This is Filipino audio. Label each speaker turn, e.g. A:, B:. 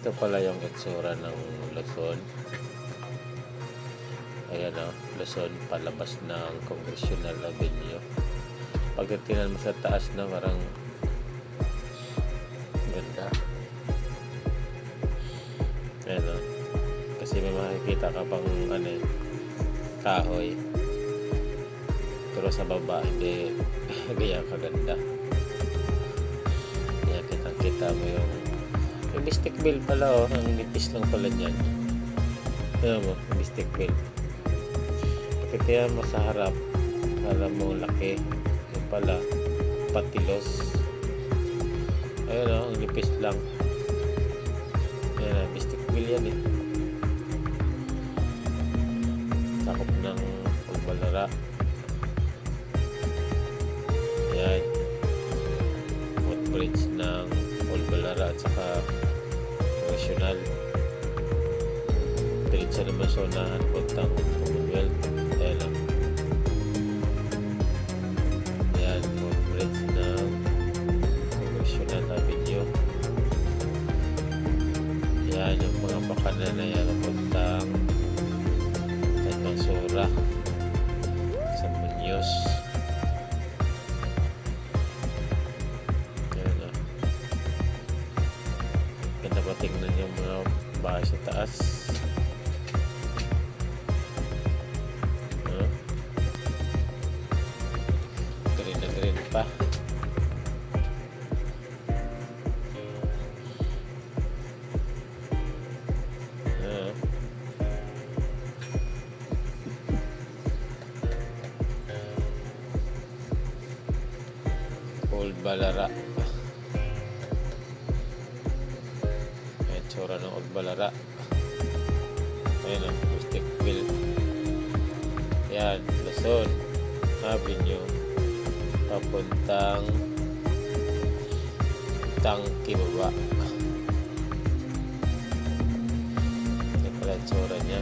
A: Ito pala yung itsura ng Luzon. Ayan o, Luzon palabas ng Congressional Avenue. Pag titingnan mo sa taas na parang ganda. Ayan o. Kasi may makikita ka pang kahoy. Pero sa baba hindi ganyan kaganda. Ayan, kitang-kita mo yung mystic bell pala o. Ang nipis lang pala dyan. Ayan mo, mystic bell. Pagkatiyan mo sa harap, alam mo laki. Yung pala, patilos. Ayan o, ang nipis lang. Ayan o, mystic bell yan eh. Takop ng Pagbalara. Ayan. Footbridge ng Pagbalara at saka National. Diretso naman sa unahan puntang Commonwealth. Ayan lang. Ayan, footbridge ng Congressional Avenue. Ayan, yung mga pakanan na yan puntang Sura sa Muñoz. Ayan na. Ganda pa tingnan yung mga bahay sa taas. Green na green pa. Old Balara. Ayan, tsura ng Old Balara. Ayan ang Mystic Bell. Ayan, Luzon Avenue papuntang Tangki baba. Ayan pala tsura niya.